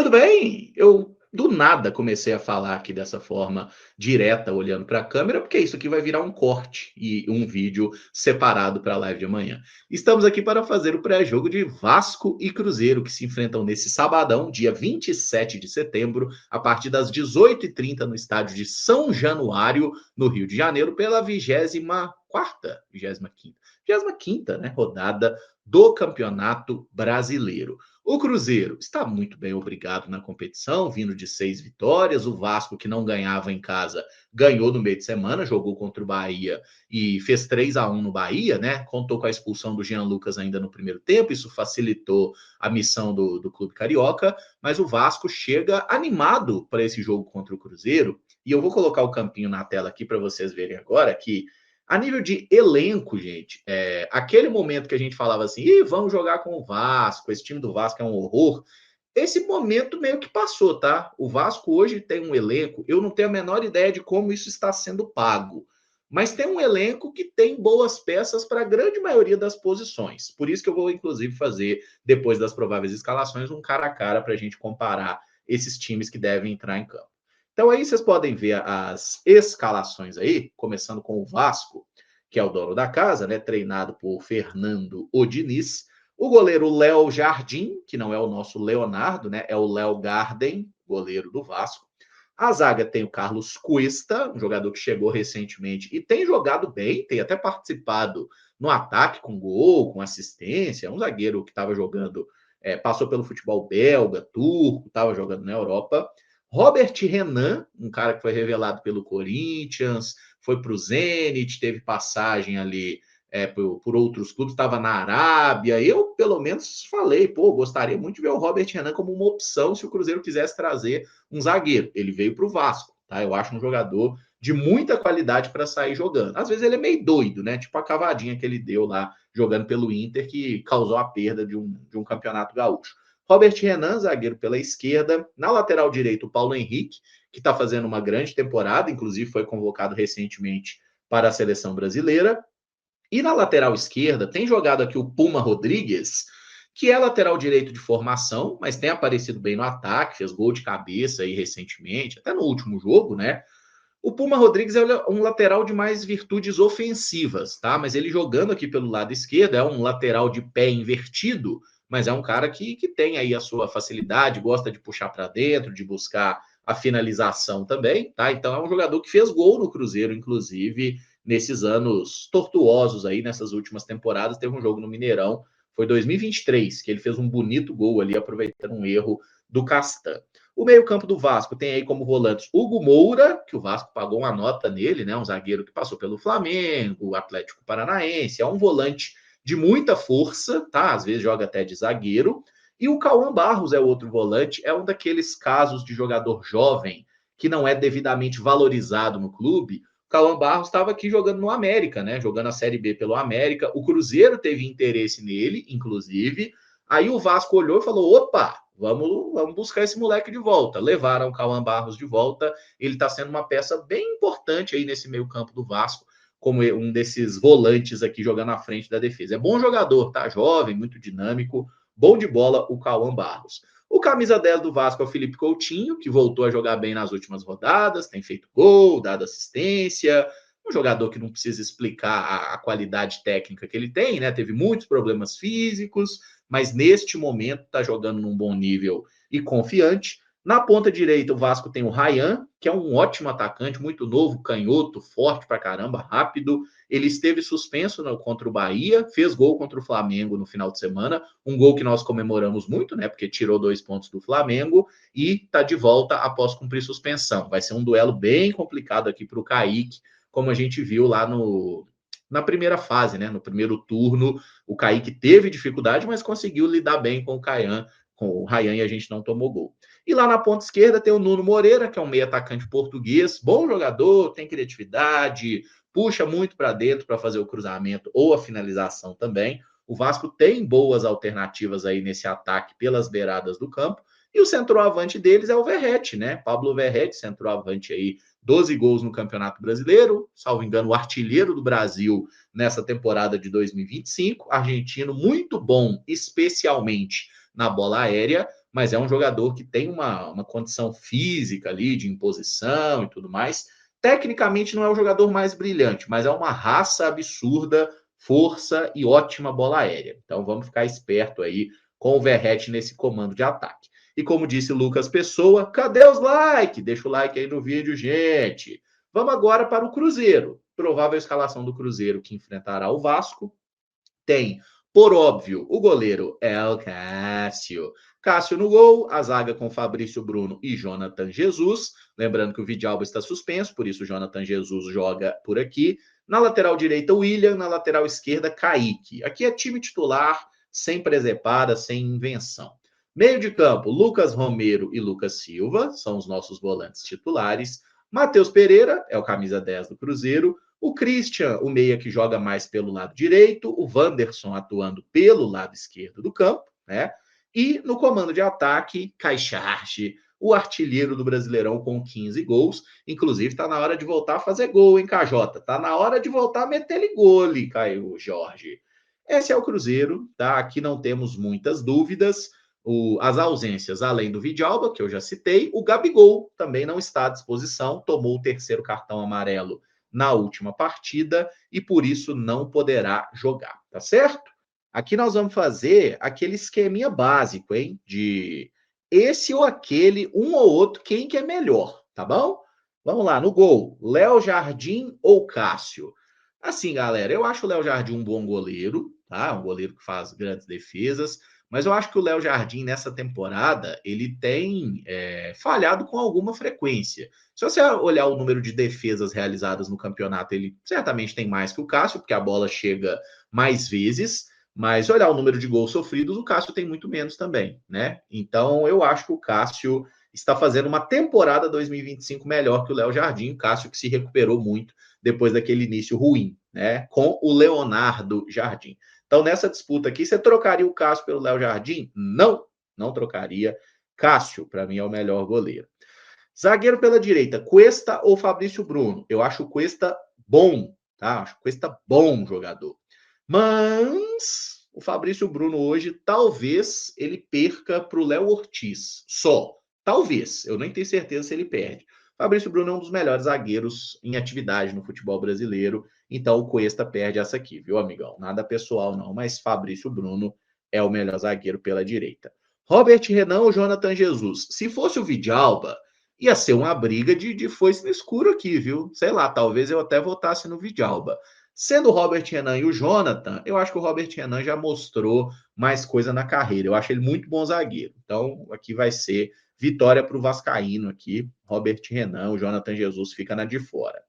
tudo bem? Eu do nada comecei a falar aqui dessa forma direta, olhando para a câmera, porque isso aqui vai virar um corte e um vídeo separado para a live de amanhã. Estamos aqui para fazer o pré-jogo de Vasco e Cruzeiro, que se enfrentam nesse sabadão, dia 27 de setembro, a partir das 18h30 no estádio de São Januário, no Rio de Janeiro, pela 24ª, 25ª, né, rodada do Campeonato Brasileiro. O Cruzeiro está muito bem, obrigado, na competição, vindo de 6 vitórias. O Vasco, que não ganhava em casa, ganhou no meio de semana, jogou contra o Bahia e fez 3-1 no Bahia, né? Contou com a expulsão do Jean Lucas ainda no primeiro tempo, isso facilitou a missão do Clube Carioca, mas o Vasco chega animado para esse jogo contra o Cruzeiro, e eu vou colocar o campinho na tela aqui para vocês verem agora que a nível de elenco, gente, aquele momento que a gente falava assim, vamos jogar com o Vasco, esse time do Vasco é um horror, esse momento meio que passou, tá? O Vasco hoje tem um elenco, eu não tenho a menor ideia de como isso está sendo pago, mas tem um elenco que tem boas peças para a grande maioria das posições. Por isso que eu vou, inclusive, fazer, depois das prováveis escalações, um cara a cara para a gente comparar esses times que devem entrar em campo. Então aí vocês podem ver as escalações aí, começando com o Vasco, que é o dono da casa, né, treinado por Fernando Diniz. O goleiro Léo Jardim, que não é o nosso Leonardo, né, é o Léo Garden, goleiro do Vasco. A zaga tem o Carlos Cuesta, um jogador que chegou recentemente e tem jogado bem, tem até participado no ataque com gol, com assistência, um zagueiro que estava jogando, passou pelo futebol belga, turco, estava jogando na Europa. Robert Renan, um cara que foi revelado pelo Corinthians, foi para o Zenit, teve passagem ali por outros clubes, estava na Arábia. Eu, pelo menos, falei, gostaria muito de ver o Robert Renan como uma opção se o Cruzeiro quisesse trazer um zagueiro. Ele veio para o Vasco, tá? Eu acho um jogador de muita qualidade para sair jogando. Às vezes ele é meio doido, né? Tipo a cavadinha que ele deu lá jogando pelo Inter, que causou a perda de um campeonato gaúcho. Robert Renan, zagueiro pela esquerda. Na lateral direita, o Paulo Henrique, que está fazendo uma grande temporada, inclusive foi convocado recentemente para a seleção brasileira. E na lateral esquerda, tem jogado aqui o Puma Rodrigues, que é lateral direito de formação, mas tem aparecido bem no ataque, fez gol de cabeça aí recentemente, até no último jogo, né? O Puma Rodrigues é um lateral de mais virtudes ofensivas, tá? Mas ele jogando aqui pelo lado esquerdo é um lateral de pé invertido, mas é um cara que tem aí a sua facilidade, gosta de puxar para dentro, de buscar a finalização também, tá? Então é um jogador que fez gol no Cruzeiro, inclusive nesses anos tortuosos aí, nessas últimas temporadas. Teve um jogo no Mineirão, foi 2023, que ele fez um bonito gol ali, aproveitando um erro do Castan. O meio-campo do Vasco tem aí como volantes Hugo Moura, que o Vasco pagou uma nota nele, né? Um zagueiro que passou pelo Flamengo, Atlético Paranaense, é um volante de muita força, tá? Às vezes joga até de zagueiro. E o Cauã Barros é outro volante, é um daqueles casos de jogador jovem que não é devidamente valorizado no clube. O Cauã Barros estava aqui jogando no América, né? Jogando a Série B pelo América. O Cruzeiro teve interesse nele, inclusive. Aí o Vasco olhou e falou: opa, vamos buscar esse moleque de volta. Levaram o Cauã Barros de volta. Ele está sendo uma peça bem importante aí nesse meio-campo do Vasco, como um desses volantes aqui jogando à frente da defesa. É bom jogador, tá? Jovem, muito dinâmico, bom de bola o Cauã Barros. O camisa 10 do Vasco é o Felipe Coutinho, que voltou a jogar bem nas últimas rodadas, tem feito gol, dado assistência. Um jogador que não precisa explicar a qualidade técnica que ele tem, né? Teve muitos problemas físicos, mas neste momento está jogando num bom nível e confiante. Na ponta direita, o Vasco tem o Ryan, que é um ótimo atacante, muito novo, canhoto, forte pra caramba, rápido. Ele esteve suspenso contra o Bahia, fez gol contra o Flamengo no final de semana, um gol que nós comemoramos muito, né? Porque tirou 2 pontos do Flamengo e está de volta após cumprir suspensão. Vai ser um duelo bem complicado aqui para o Kaique, como a gente viu lá na primeira fase, né? No primeiro turno, o Kaique teve dificuldade, mas conseguiu lidar bem com o Ryan, e a gente não tomou gol. E lá na ponta esquerda tem o Nuno Moreira, que é um meio atacante português, bom jogador, tem criatividade, puxa muito para dentro para fazer o cruzamento ou a finalização também. O Vasco tem boas alternativas aí nesse ataque pelas beiradas do campo. E o centroavante deles é o Verratti, né? Pablo Verratti, centroavante aí, 12 gols no Campeonato Brasileiro, salvo engano, o artilheiro do Brasil nessa temporada de 2025. Argentino muito bom, especialmente na bola aérea, mas é um jogador que tem uma condição física ali, de imposição e tudo mais. Tecnicamente não é o jogador mais brilhante, mas é uma raça absurda, força e ótima bola aérea. Então vamos ficar esperto aí com o Verratti nesse comando de ataque. E como disse Lucas Pessoa, cadê os likes? Deixa o like aí no vídeo, gente. Vamos agora para o Cruzeiro. Provável escalação do Cruzeiro que enfrentará o Vasco. Tem, por óbvio, o goleiro El Cássio. Cássio no gol, a zaga com Fabrício Bruno e Jonathan Jesus. Lembrando que o Vidalba está suspenso, por isso o Jonathan Jesus joga por aqui. Na lateral direita, William. Na lateral esquerda, Kaique. Aqui é time titular, sem presepada, sem invenção. Meio de campo, Lucas Romero e Lucas Silva, são os nossos volantes titulares. Matheus Pereira, é o camisa 10 do Cruzeiro. O Christian, o meia que joga mais pelo lado direito, o Wanderson atuando pelo lado esquerdo do campo, né? E no comando de ataque, Caixarte, o artilheiro do Brasileirão com 15 gols. Inclusive, tá na hora de voltar a fazer gol, hein, KJ? Tá na hora de voltar a meter-lhe gole, Caio Jorge. Esse é o Cruzeiro, tá? Aqui não temos muitas dúvidas. As ausências, além do Vidalba, que eu já citei, o Gabigol também não está à disposição, tomou o terceiro cartão amarelo na última partida e por isso não poderá jogar, tá certo? Aqui nós vamos fazer aquele esqueminha básico, hein? De esse ou aquele, um ou outro, quem que é melhor, tá bom? Vamos lá, no gol, Léo Jardim ou Cássio? Assim, galera, eu acho o Léo Jardim um bom goleiro, tá? Um goleiro que faz grandes defesas, mas eu acho que o Léo Jardim, nessa temporada, ele tem falhado com alguma frequência. Se você olhar o número de defesas realizadas no campeonato, ele certamente tem mais que o Cássio, porque a bola chega mais vezes, mas olhar o número de gols sofridos, o Cássio tem muito menos também, né? Então, eu acho que o Cássio está fazendo uma temporada 2025 melhor que o Léo Jardim, o Cássio que se recuperou muito depois daquele início ruim, né? Com o Leonardo Jardim. Então, nessa disputa aqui, você trocaria o Cássio pelo Léo Jardim? Não, não trocaria. Cássio, para mim, é o melhor goleiro. Zagueiro pela direita, Cuesta ou Fabrício Bruno? Eu acho o Cuesta bom, tá? Acho o Cuesta bom jogador. Mas o Fabrício Bruno hoje, talvez ele perca para o Léo Ortiz. Só. Talvez. Eu nem tenho certeza se ele perde. Fabrício Bruno é um dos melhores zagueiros em atividade no futebol brasileiro. Então o Cuesta perde essa aqui, viu, amigão? Nada pessoal, não. Mas Fabrício Bruno é o melhor zagueiro pela direita. Robert Renan ou Jonathan Jesus? Se fosse o Vidalba, ia ser uma briga de foice no escuro aqui, viu? Sei lá, talvez eu até votasse no Vidalba. Sendo o Robert Renan e o Jonathan, eu acho que o Robert Renan já mostrou mais coisa na carreira. Eu acho ele muito bom zagueiro. Então, aqui vai ser vitória para o Vascaíno aqui. Robert Renan, o Jonathan Jesus fica na de fora.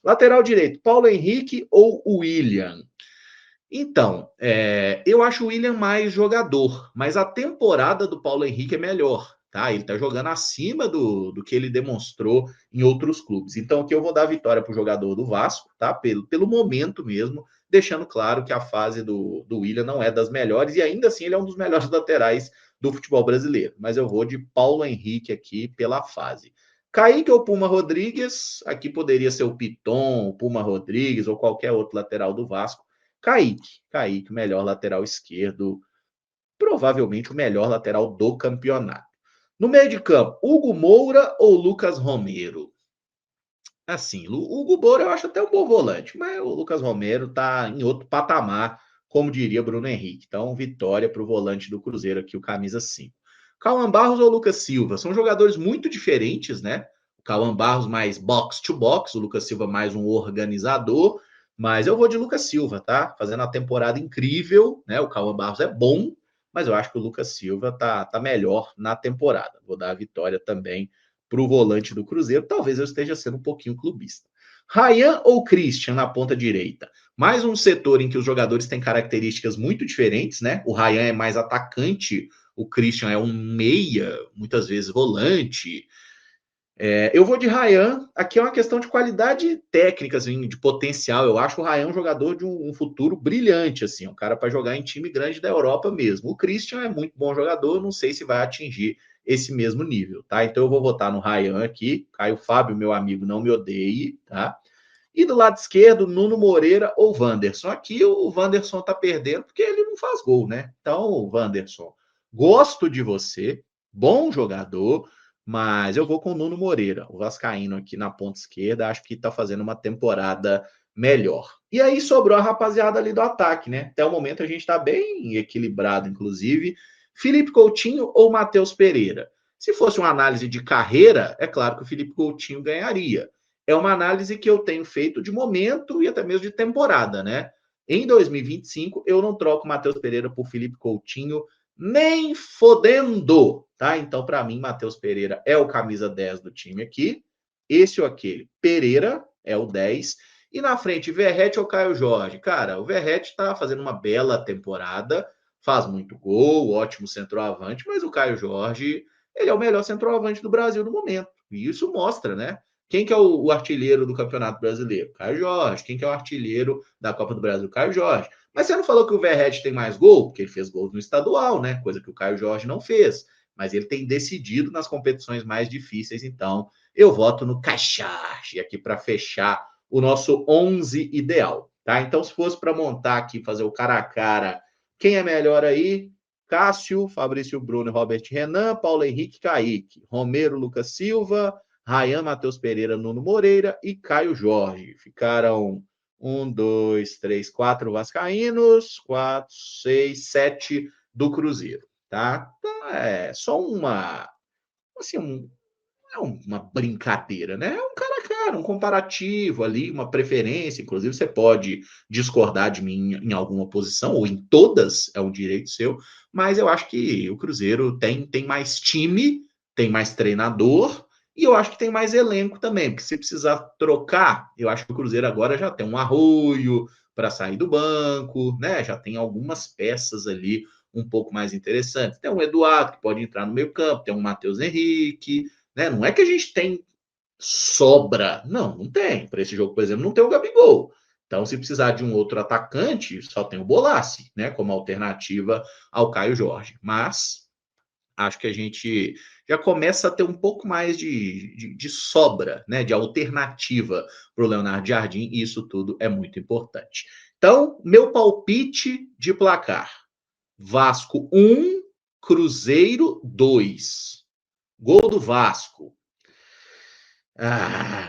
Lateral direito, Paulo Henrique ou William? Então, eu acho o William mais jogador, mas a temporada do Paulo Henrique é melhor, tá? Ele tá jogando acima do que ele demonstrou em outros clubes. Então, aqui eu vou dar a vitória para o jogador do Vasco, tá? Pelo momento mesmo, deixando claro que a fase do William não é das melhores, e ainda assim ele é um dos melhores laterais do futebol brasileiro. Mas eu vou de Paulo Henrique aqui pela fase. Kaique ou Puma Rodrigues? Aqui poderia ser o Piton, o Puma Rodrigues ou qualquer outro lateral do Vasco. Kaique, o melhor lateral esquerdo, provavelmente o melhor lateral do campeonato. No meio de campo, Hugo Moura ou Lucas Romero? Assim, o Hugo Moura eu acho até um bom volante, mas o Lucas Romero tá em outro patamar, como diria Bruno Henrique. Então, vitória para o volante do Cruzeiro aqui, o camisa 5. Cauã Barros ou Lucas Silva? São jogadores muito diferentes, né? O Cauã Barros mais box to box, o Lucas Silva mais um organizador, mas eu vou de Lucas Silva, tá? Fazendo uma temporada incrível, né? O Cauã Barros é bom, mas eu acho que o Lucas Silva tá melhor na temporada. Vou dar a vitória também para o volante do Cruzeiro. Talvez eu esteja sendo um pouquinho clubista. Ryan ou Christian na ponta direita? Mais um setor em que os jogadores têm características muito diferentes, né? O Ryan é mais atacante, o Christian é um meia, muitas vezes volante. Eu vou de Ryan. Aqui é uma questão de qualidade técnica, assim, de potencial. Eu acho o Ryan um jogador de um futuro brilhante, assim, um cara para jogar em time grande da Europa mesmo. O Christian é muito bom jogador, não sei se vai atingir esse mesmo nível, tá? Então eu vou votar no Ryan aqui. Caio Fábio, meu amigo, não me odeie, tá? E do lado esquerdo, Nuno Moreira ou Wanderson. Aqui o Wanderson tá perdendo porque ele não faz gol, né? Então, Wanderson, gosto de você, bom jogador, mas eu vou com o Nuno Moreira, o vascaíno aqui na ponta esquerda, acho que está fazendo uma temporada melhor. E aí sobrou a rapaziada ali do ataque, né? Até o momento a gente está bem equilibrado, inclusive. Felipe Coutinho ou Matheus Pereira? Se fosse uma análise de carreira, é claro que o Felipe Coutinho ganharia. É uma análise que eu tenho feito de momento e até mesmo de temporada, né? Em 2025, eu não troco Matheus Pereira por Felipe Coutinho nem fodendo, tá? Então, para mim, Matheus Pereira é o camisa 10 do time aqui. Esse ou aquele. Pereira é o 10. E na frente, Verratti ou Caio Jorge? Cara, o Verratti tá fazendo uma bela temporada, faz muito gol, ótimo centroavante, mas o Caio Jorge, ele é o melhor centroavante do Brasil no momento. E isso mostra, né? Quem que é o artilheiro do Campeonato Brasileiro? Caio Jorge. Quem que é o artilheiro da Copa do Brasil? Caio Jorge. Mas você não falou que o Verratti tem mais gol? Porque ele fez gols no estadual, né? Coisa que o Caio Jorge não fez. Mas ele tem decidido nas competições mais difíceis, então eu voto no Caixache aqui para fechar o nosso 11 ideal, tá? Então, se fosse para montar aqui, fazer o cara a cara, quem é melhor aí? Cássio, Fabrício Bruno, Robert Renan, Paulo Henrique, Kaique, Romero, Lucas Silva, Rayan, Matheus Pereira, Nuno Moreira e Caio Jorge. Ficaram 4 vascaínos, 7 do Cruzeiro, tá? Então, é só assim, é uma brincadeira, né? É um cara a cara, um comparativo ali, uma preferência. Inclusive, você pode discordar de mim em alguma posição, ou em todas, é um direito seu, mas eu acho que o Cruzeiro tem mais time, tem mais treinador, e eu acho que tem mais elenco também, porque se precisar trocar, eu acho que o Cruzeiro agora já tem um Arroio para sair do banco, né? Já tem algumas peças ali um pouco mais interessantes. Tem um Eduardo que pode entrar no meio campo, tem um Matheus Henrique, né? Não é que a gente tem sobra. Não, não tem. Para esse jogo, por exemplo, não tem o Gabigol. Então, se precisar de um outro atacante, só tem o Bolassi, né? Como alternativa ao Caio Jorge. Mas acho que a gente já começa a ter um pouco mais de sobra, né? De alternativa para o Leonardo Jardim, e isso tudo é muito importante. Então, meu palpite de placar: Vasco 1, Cruzeiro 2. Gol do Vasco.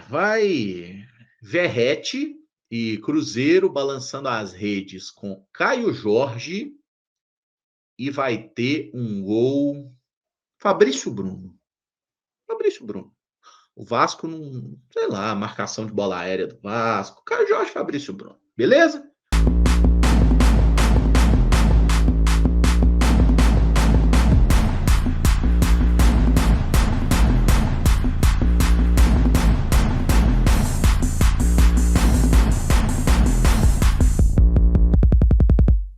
Vai Verrete e Cruzeiro balançando as redes com Caio Jorge e vai ter um gol Fabrício Bruno. Fabrício Bruno. O Vasco não, sei lá, marcação de bola aérea do Vasco. Caio Jorge, Fabrício Bruno. Beleza?